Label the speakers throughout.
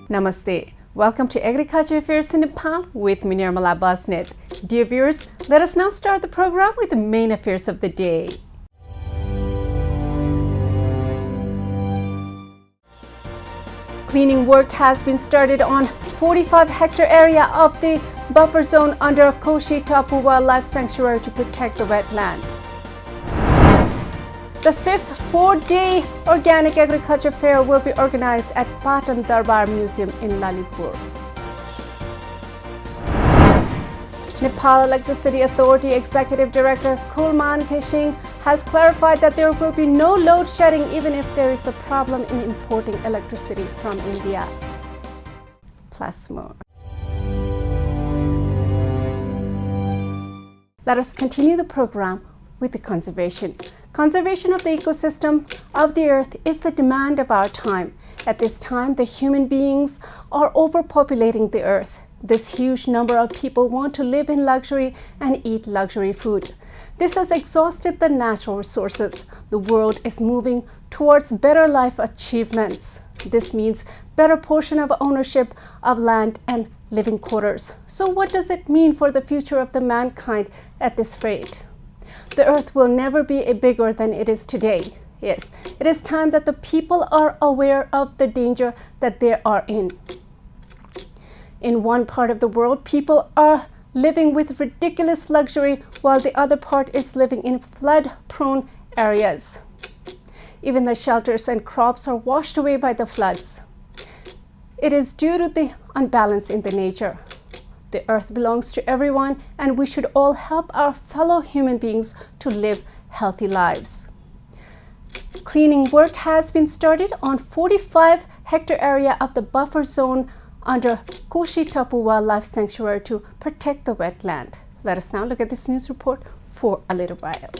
Speaker 1: Namaste. Welcome to Agriculture Affairs in Nepal with me, Nirmala Basnet. Dear viewers, let us now start the program with the main affairs of the day. Cleaning work has been started on 45-hectare area of the buffer zone under Koshi Tapu Wildlife Sanctuary to protect the wetland. The fifth four-day Organic Agriculture Fair will be organized at Patan Darbar Museum in Lalitpur. Nepal Electricity Authority Executive Director Kulman Kheshing has clarified that there will be no load shedding even if there is a problem in importing electricity from India. Plus more. Let us continue the program with the conservation. Conservation of the ecosystem of the earth is the demand of our time. At this time, the human beings are overpopulating the earth. This huge number of people want to live in luxury and eat luxury food. This has exhausted the natural resources. The world is moving towards better life achievements. This means better portion of ownership of land and living quarters. So what does it mean for the future of the mankind at this rate? The earth will never be bigger than it is today. Yes, it is time that the people are aware of the danger that they are in. In one part of the world, people are living with ridiculous luxury while the other part is living in flood-prone areas. Even the shelters and crops are washed away by the floods. It is due to the unbalance in the nature. The earth belongs to everyone, and we should all help our fellow human beings to live healthy lives. Cleaning work has been started on 45-hectare area of the buffer zone under Koshi Tapu Wildlife Sanctuary to protect the wetland. Let us now look at this news report for a little while.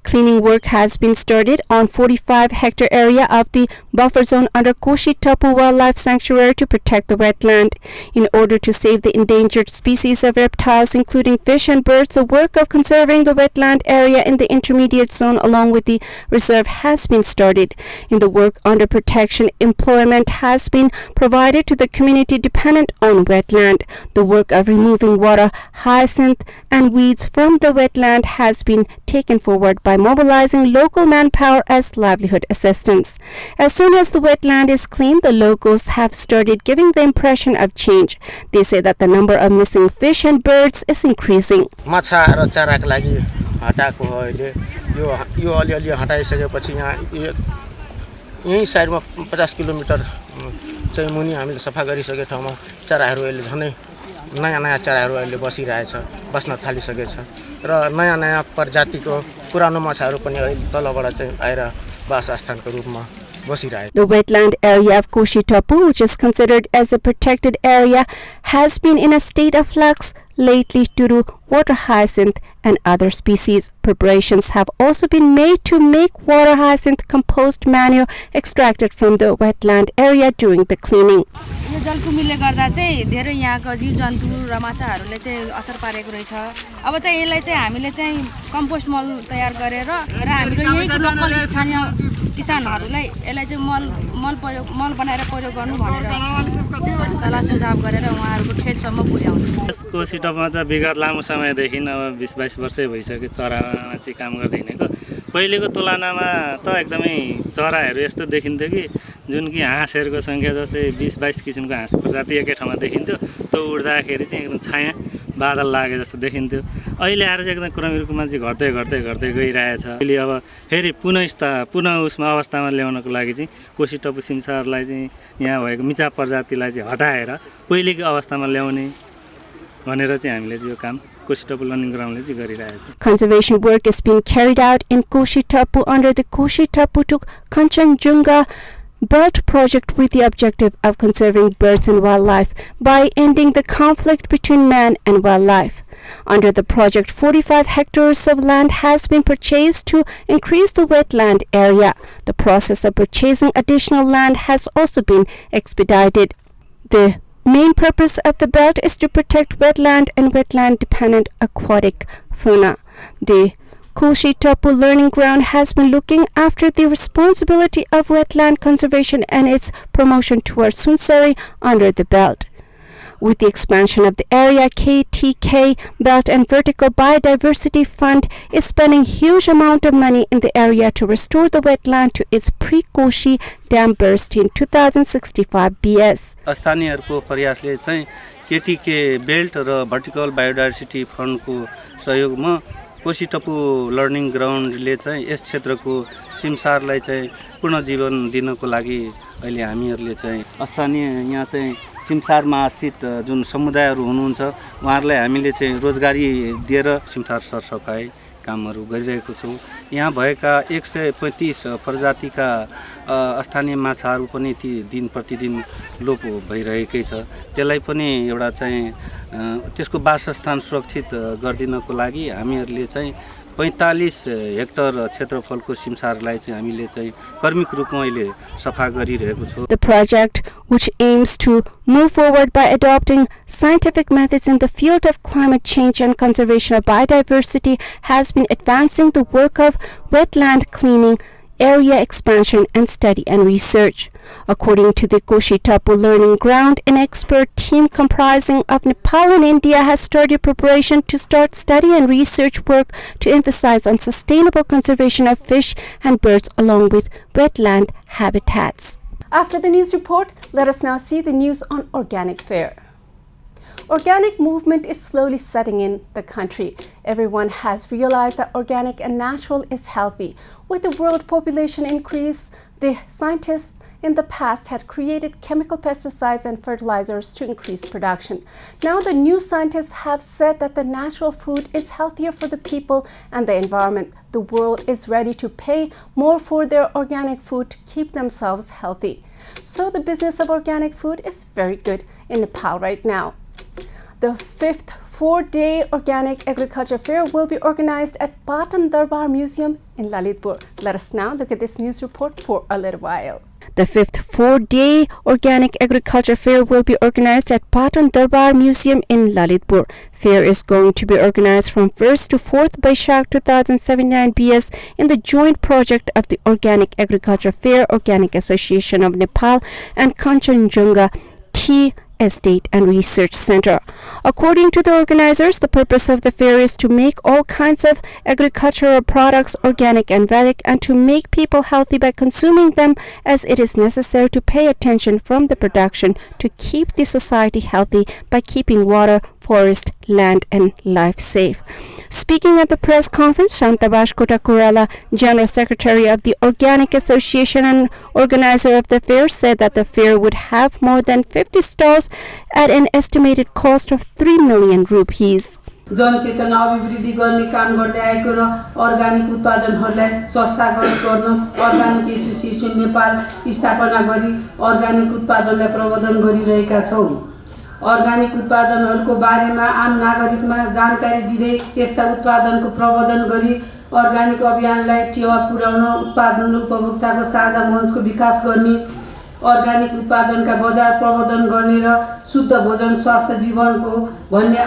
Speaker 1: Cleaning work has been started on 45-hectare area of the buffer zone under Koshi Tapu Wildlife Sanctuary to protect the wetland. In order to save the endangered species of reptiles, including fish and birds, the work of conserving the wetland area in the intermediate zone along with the reserve has been started. In the work under protection, employment has been provided to the community dependent on wetland. The work of removing water, hyacinth, and weeds from the wetland has been taken forward by mobilizing local manpower as livelihood assistance. As soon as the wetland is clean, the locals have started giving the impression of change. They say that the number of missing fish and birds is increasing.
Speaker 2: माछा र चाराको लागि हटाएको हो अहिले यो अलिअलि हटाइसकेपछि यहाँ यही साइडमा 50 kilometre चाहिँ मुनि हामीले सफा गरिसके ठाउँमा चराहरू अहिले झनै नयाँ चराहरू अहिले बस्न थालिसकेछ र नयाँ प्रजातिको पुरानो माछाहरू पनि अहिले तलबाट चाहिँ आएर वासस्थानको रूपमा बसिरहेको.
Speaker 1: The wetland area of Koshi Tapu, which is considered as a protected area, has been in a state of flux lately due to water hyacinth and other species. Preparations have also been made to make water hyacinth compost manure extracted from the wetland area during the cleaning.
Speaker 3: यो जलकुम्भीले गर्दा चाहिँ धेरै यहाँको जीवजन्तु र माछाहरूले चाहिँ असर पारेको रहेछ. अब चाहिँ यसलाई चाहिँ हामीले चाहिँ कम्पोस्ट मल तयार गरेर र हाम्रो यही लोकल स्थानीय किसानहरूलाई यसलाई चाहिँ मल बनाएर प्रयोग गर्नु भनेर सल्लाह सुझाव गरेर उहाँहरूको खेतसम्म पुर्याउनु.
Speaker 4: कोशी टपमा चाहिँ विगत लामो समयदेखि अब 20-22 वर्षै भइसक्यो चरामा चाहिँ काम गर्दै हिँडेको. पहिलेको तुलनामा त एकदमै चराहरू यस्तो देखिन्थ्यो कि जुन कि हाँसहरूको सङ्ख्या जस्तै 20-22 किसिमको हाँस प्रजाति एकै ठाउँमा देखिन्थ्यो. त्यो उड्दाखेरि चाहिँ एकदम छाया बादल लागे जस्तो देखिन्थ्यो. अहिले आएर चाहिँ एकदम क्रमिक रूपमा चाहिँ घट्दै गइरहेछ. अहिले अब फेरि पुनः उसमा अवस्थामा ल्याउनको लागि चाहिँ कोशी टपु सिमसारलाई चाहिँ यहाँ भएको मिचा प्रजातिलाई चाहिँ हटाएर पहिलेको अवस्थामा ल्याउने भनेर चाहिँ हामीले चाहिँ यो काम Koshi Tapu learning groundले चाहिँ गरिरहेछ.
Speaker 1: Conservation work is being carried out in Koshi Tapu under the Koshi Tapu to Kanchenjunga Belt project with the objective of conserving birds and wildlife by ending the conflict between man and wildlife. Under the project, 45 hectares of land has been purchased to increase the wetland area. The process of purchasing additional land has also been expedited. The main purpose of the belt is to protect wetland and wetland-dependent aquatic fauna. The Krishi Tapu Learning Ground has been looking after the responsibility of wetland conservation and its promotion towards Sunsari under the belt. With the expansion of the area, KTK Belt and Vertical Biodiversity Fund is spending huge amount of money in the area to restore the wetland to its pre-Koshi dam burst in 2065 BS.
Speaker 5: स्थानीयहरुको प्रयासले चाहिँ केटीके belt र vertical biodiversity फन्डको सहयोगमा Koshi टपु learning ग्राउन्डले चाहिँ yes क्षेत्रको सिमसारलाई चाहिँ पुनर्जीवन दिनको लागि अहिले हामीहरुले चाहिँ स्थानीय यहाँ चाहिँ सिमसारमा आश्रित जुन समुदायहरु हुनुहुन्छ उहाँहरुलाई हामीले चाहिँ रोजगारी दिएर सिमसार सरसफाई कामहरु गरिरहेको छौं। यहाँ भएका 135 प्रजातिका स्थानीय माछाहरु पनि ती दिन प्रतिदिन लोप भइरहेकै छ। त्यसलाई पनि एउटा चाहिँ त्यसको वासस्थान सुरक्षित गर्दिनको लागि हामीहरुले चाहिँ 45 हेक्टर क्षेत्रफलको सिमसारलाई चाहिँ हामीले चाहिँ कर्मिक रूपमा अहिले सफा गरिरहेको छौं।
Speaker 1: The project, which aims to move forward by adopting scientific methods in the field of climate change and conservation of biodiversity, has been advancing the work of wetland cleaning, area expansion and study and research. According to the Krishi Tapu Learning Ground, an expert team comprising of Nepal and India has started preparation to start study and research work to emphasize on sustainable conservation of fish and birds along with wetland habitats. After the news report, let us now see the news on organic fare. Organic movement is slowly setting in the country. Everyone has realized that organic and natural is healthy. With the world population increase, the scientists in the past had created chemical pesticides and fertilizers to increase production. Now the new scientists have said that the natural food is healthier for the people and the environment. The world is ready to pay more for their organic food to keep themselves healthy. So the business of organic food is very good in Nepal right now. The 5th 4-day Organic Agriculture Fair will be organized at Patan Darbar Museum in Lalitpur. Let us now look at this news report for a little while. The 5th 4-day Organic Agriculture Fair will be organized at Patan Darbar Museum in Lalitpur. Fair is going to be organized from 1st to 4th Baishak 2079 BS in the joint project of the Organic Agriculture Fair, Organic Association of Nepal and Kanchenjunga Tea Estate and Research Center. According to the organizers, the purpose of the fair is to make all kinds of agricultural products organic and Vedic and to make people healthy by consuming them, as it is necessary to pay attention from the production to keep the society healthy by keeping water, forest, land and life safe. Speaking at the press conference, Shantabash Kotakurala, General Secretary of the Organic Association and organizer of the fair, said that the fair would have more than 50 stalls at an estimated cost of 3 million rupees.
Speaker 6: जनचेतना अभिवृद्धि गर्ने काम गर्दै आएको र organic उत्पादनहरूलाई सस्ता गर्न organic association Nepal स्थापना गरी अर्गानिक उत्पादनलाई प्रवर्धन गरिरहेका छौं। अर्गानिक उत्पादनहरूको बारेमा आम नागरिकमा जानकारी दिँदै त्यस्ता उत्पादनको प्रवर्धन गरी अर्गानिक अभियानलाई टेवा पुर्याउन उत्पादन र उपभोक्ताको साझा मञ्चको विकास गर्ने अर्गानिक उत्पादनका बजार प्रवर्धन गर्ने र शुद्ध भोजन स्वास्थ्य जीवनको भन्ने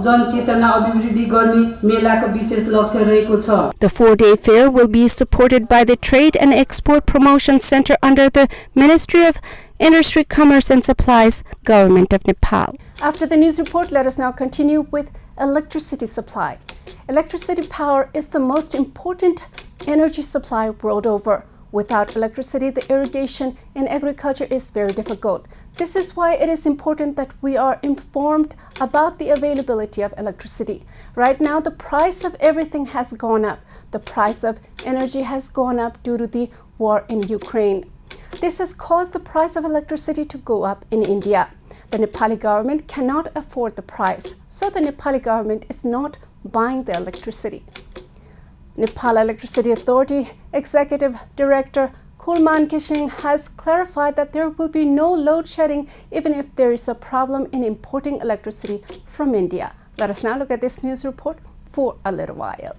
Speaker 6: जनचेतना अभिवृद्धि गर्ने मेलाको विशेष लक्ष्य रहेको छ।
Speaker 1: The 4-day fair will be supported by the Trade and Export Promotion Center under the Ministry of Industry, Commerce and Supplies, Government of Nepal. After the news report, let us now continue with electricity supply. Electricity power is the most important energy supply world over. Without electricity, the irrigation in agriculture is very difficult. This is why it is important that we are informed about the availability of electricity. Right now, the price of everything has gone up. The price of energy has gone up due to the war in Ukraine. This has caused the price of electricity to go up in India. The Nepali government cannot afford the price, so the Nepali government is not buying the electricity. Nepal Electricity Authority Executive Director Kulman Kishing has clarified that there will be no load shedding even if there is a problem in importing electricity from India. Let us now look at this news report for a little while.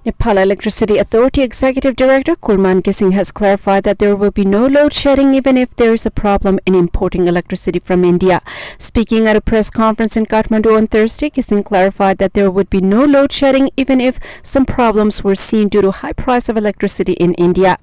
Speaker 1: Nepal Electricity Authority Executive Director Kulman Gising has clarified that there will be no load shedding even if there is a problem in importing electricity from India. Speaking at a press conference in Kathmandu on Thursday, Gising clarified that there would be no load shedding even if some problems were seen due to high price of electricity in India.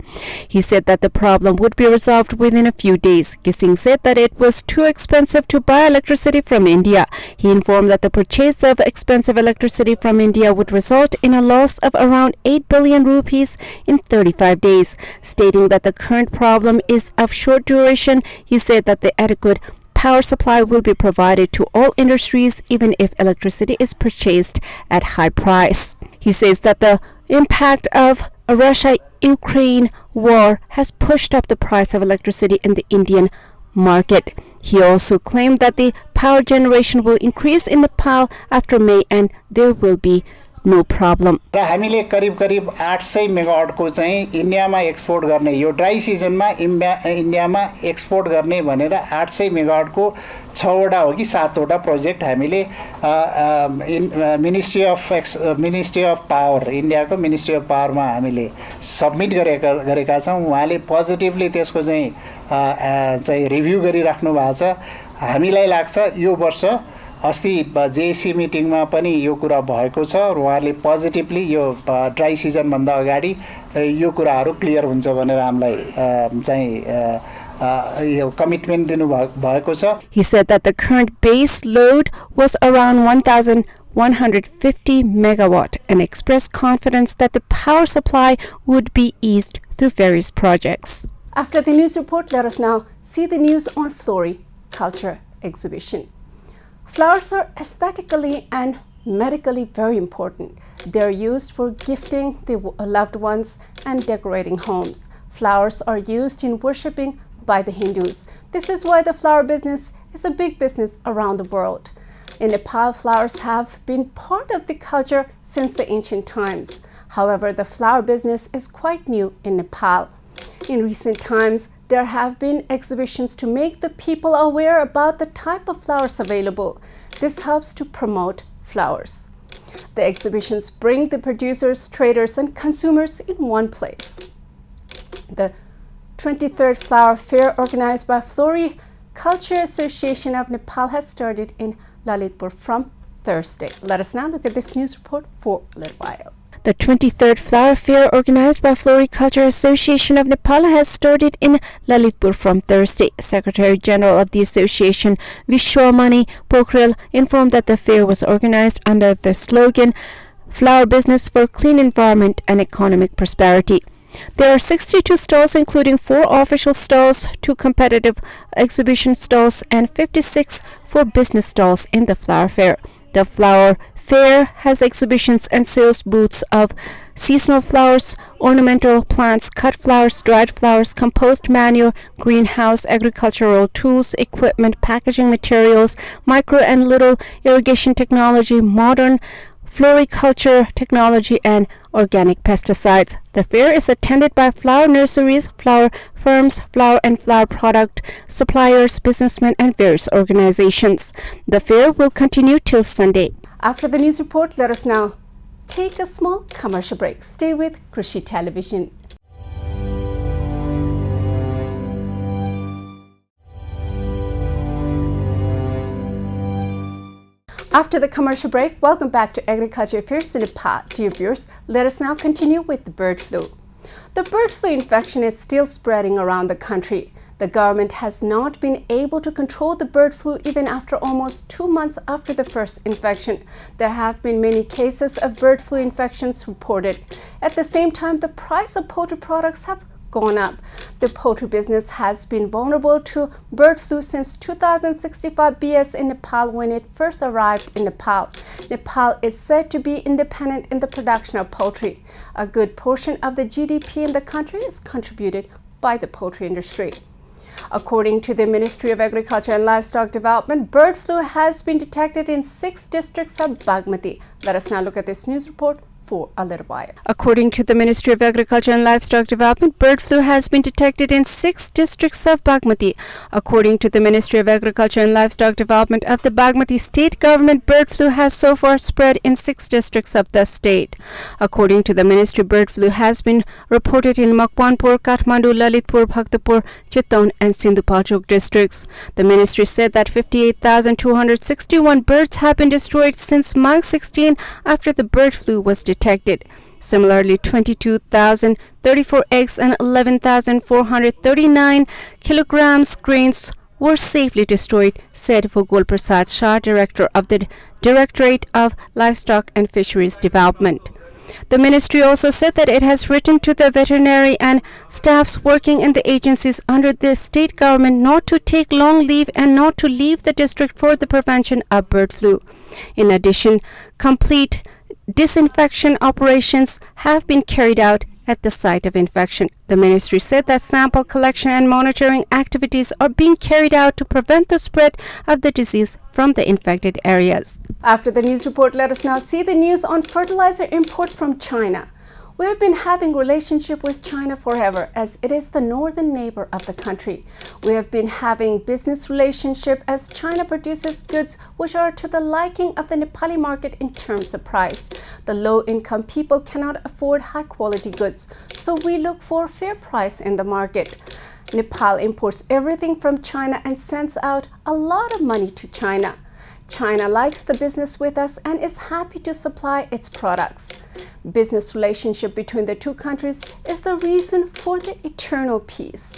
Speaker 1: He said that the problem would be resolved within a few days. Gising said that it was too expensive to buy electricity from India. He informed that the purchase of expensive electricity from India would result in a loss of around 8 billion rupees in 35 days. Stating that the current problem is of short duration, he said that the adequate power supply will be provided to all industries even if electricity is purchased at high price. He says that the impact of a Russia-Ukraine war has pushed up the price of electricity in the Indian market. He also claimed that the power generation will increase in Nepal after May and there will be no problem.
Speaker 7: र हामीले करिब 800 मेगावाटको चाहिँ इन्डियामा export गर्ने यो dry सिजनमा इन्डियामा export गर्ने भनेर 800 मेगावाटको 6 वटा हो कि 7 वटा प्रोजेक्ट हामीले मिनिस्ट्री अफ पावर इन्डियाको मिनिस्ट्री अफ पावरमा हामीले सबमिट गरेका छौं। उहाँले पोजिटिभली त्यसको चाहिँ रिभ्यू गरिराख्नु भएको छ। हामीलाई लाग्छ यो वर्ष अस्ति जेएसी मिटिङमा पनि यो कुरा भएको छ र उहाँले पोजिटिभली यो ड्राई सिजन भन्दा अगाडि यो कुराहरू क्लियर हुन्छ भनेर हामीलाई चाहिँ यो कमिटमेन्ट दिनु भएको छ।
Speaker 1: He said that the current base load was around 1,150 megawatt and expressed confidence that the power supply would be eased through various projects. After the news report, let us now see the news on Floriculture exhibition. Flowers are aesthetically and medically very important. They're used for gifting the loved ones and decorating homes. Flowers are used in worshipping by the Hindus. This is why the flower business is a big business around the world. In Nepal, flowers have been part of the culture since the ancient times. However, the flower business is quite new in Nepal. In recent times, there have been exhibitions to make the people aware about the type of flowers available. This helps to promote flowers. The exhibitions bring the producers, traders, and consumers in one place. The 23rd Flower Fair, organized by Floriculture Association of Nepal, has started in Lalitpur from Thursday. Let us now look at this news report for a little while. The 23rd Flower Fair, organized by Floriculture Association of Nepal, has started in Lalitpur from Thursday. Secretary General of the association, Vishwamani Pokhrel, informed that the fair was organized under the slogan, Flower Business for Clean Environment and Economic Prosperity. There are 62 stalls, including 4 official stalls, 2 competitive exhibition stalls, and 56 for business stalls in the flower fair. The flower fair has exhibitions and sales booths of seasonal flowers, ornamental plants, cut flowers, dried flowers, compost manure, greenhouse, agricultural tools, equipment, packaging materials, micro and little irrigation technology, modern floriculture technology, and organic pesticides. The fair is attended by flower nurseries, flower firms, flower and flower product suppliers, businessmen, and various organizations. The fair will continue till Sunday. After the news report, let us now take a small commercial break. Stay with Krishi Television. After the commercial break, welcome back to Agriculture Affairs in Nepal. Dear viewers, let us now continue with the bird flu. The bird flu infection is still spreading around the country. The government has not been able to control the bird flu even after almost 2 months after the first infection. There have been many cases of bird flu infections reported. At the same time, the price of poultry products have gone up. The poultry business has been vulnerable to bird flu since 2065 BS in Nepal when it first arrived in Nepal. Nepal is said to be independent in the production of poultry. A good portion of the GDP in the country is contributed by the poultry industry. According to the Ministry of Agriculture and Livestock Development, bird flu has been detected in 6 districts of Bagmati. Let us now look at this news report for a little while. According to the Ministry of Agriculture and Livestock Development, bird flu has been detected in 6 districts of Bagmati. According to the Ministry of Agriculture and Livestock Development of the Bagmati state government, bird flu has so far spread in 6 districts of the state. According to the ministry, bird flu has been reported in Makwanpur, Kathmandu, Lalitpur, Bhaktapur, Chittaun and Sindhupalchok districts. The ministry said that 58,261 birds have been destroyed since March 16 after the bird flu was detected. Similarly, 22,034 eggs and 11,439 kilograms grains were safely destroyed, said Vugol Prasad Shah, director of the Directorate of Livestock and Fisheries Development. The ministry also said that it has written to the veterinary and staffs working in the agencies under the state government not to take long leave and not to leave the district for the prevention of bird flu. In addition, complete disinfection operations have been carried out at the site of infection. The ministry said that sample collection and monitoring activities are being carried out to prevent the spread of the disease from the infected areas. After the news report, let us now see the news on fertilizer import from China. We have been having relationship with China forever, as it is the northern neighbor of the country. We have been having business relationship as China produces goods which are to the liking of the Nepali market in terms of price. The low-income people cannot afford high-quality goods, so we look for fair price in the market. Nepal imports everything from China and sends out a lot of money to China. China likes the business with us and is happy to supply its products. Business relationship between the two countries is the reason for the eternal peace.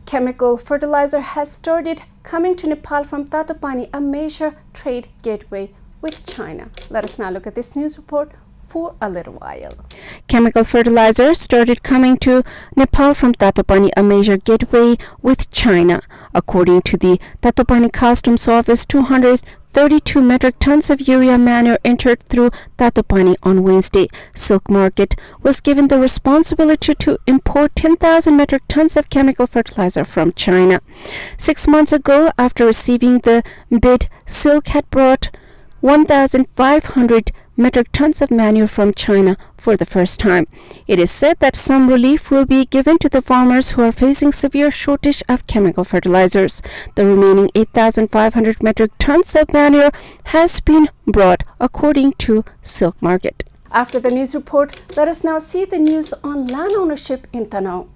Speaker 1: Chemical fertilizer has started coming to Nepal from Tatopani, a major trade gateway with China. Let us now look at this news report for a little while. Chemical fertilizer started coming to Nepal from Tatopani, a major gateway with China. According to the Tatopani Customs Office, 232 metric tons of urea manure entered through Tatopani on Wednesday. Silk Market was given the responsibility to import 10,000 metric tons of chemical fertilizer from China. 6 months ago, after receiving the bid, Silk had brought 1,500 metric tons of manure from China for the first time. It is said that some relief will be given to the farmers who are facing severe shortage of chemical fertilizers. The remaining 8,500 metric tons of manure has been brought, according to Silk Market. After the news report, let us now see the news on land ownership in Tanoh.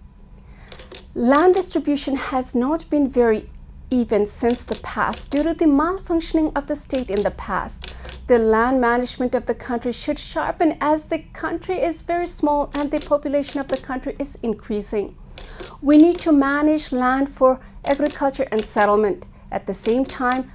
Speaker 1: Land distribution has not been very even since the past due to the malfunctioning of the state in the past. The land management of the country should sharpen as the country is very small and the population of the country is increasing. We need to manage land for agriculture and settlement. At the same time,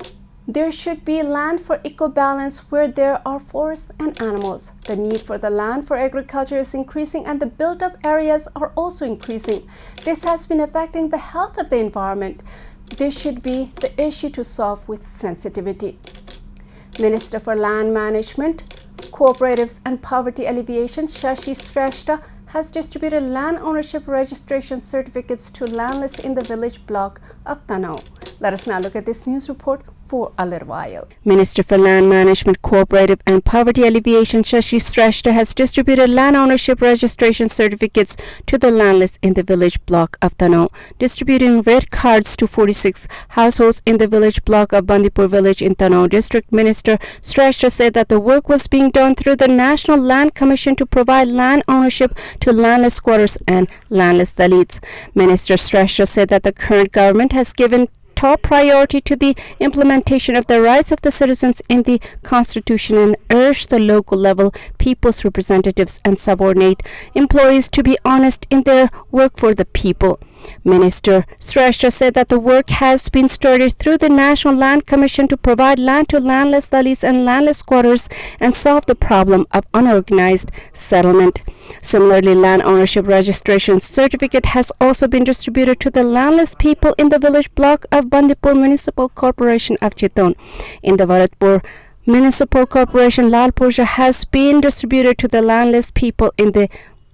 Speaker 1: there should be land for eco-balance where there are forests and animals. The need for the land for agriculture is increasing and the built-up areas are also increasing. This has been affecting the health of the environment. This should be the issue to solve with sensitivity. Minister for Land Management, Cooperatives and Poverty Alleviation, Shashi Shrestha, has distributed land ownership registration certificates to landless in the village block of Tanoh. Let us now look at this news report for a little while. Minister for Land Management, Cooperative and Poverty Alleviation, Shashi Shrestha, has distributed land ownership registration certificates to the landless in the village block of Tanoh, distributing red cards to 46 households in the village block of Bandipur village in Tanoh district. Minister Shrestha said that the work was being done through the National Land Commission to provide land ownership to landless squatters and landless Dalits. Minister Shrestha said that the current government has given top priority to the implementation of the rights of the citizens in the Constitution and urged the local level people's representatives and subordinate employees to be honest in their work for the people. Minister Shrestha said that the work has been started through the National Land Commission to provide land to landless Dalits and landless squatters and solve the problem of unorganized settlement. Similarly, land ownership registration certificate has also been distributed to the landless people in the village block of Bandipur Municipal Corporation of Chittaun. In the Bharatpur Municipal Corporation, Lal Purja has been distributed to the landless people in the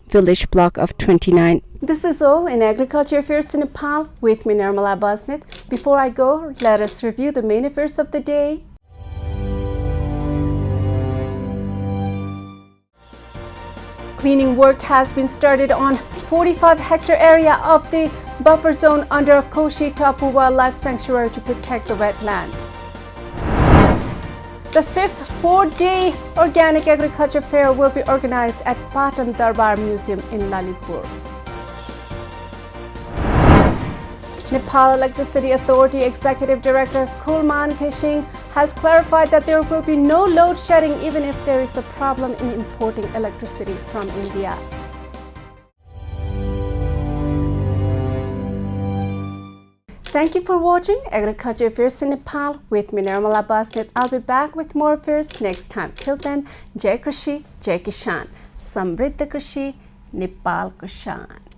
Speaker 1: village block of 29. This is all in Agriculture Affairs in Nepal with me, Nirmala Basnet. Before I go, let us review the main affairs of the day. Cleaning work has been started on 45-hectare area of the buffer zone under Koshi Tapu Wildlife Sanctuary to protect the wetland. The 5th 4-day Organic Agriculture Fair will be organized at Patan Darbar Museum in Lalitpur. Nepal Electricity Authority Executive Director Kulman Kishing has clarified that there will be no load shedding even if there is a problem in importing electricity from India. Thank you for watching Agriculture Affairs in Nepal with me, Nirmala Basnet. I'll be back with more affairs next time. Till then, Jai Krishi, Jai Kishan. Samriddha Krishi, Nepal Kushan.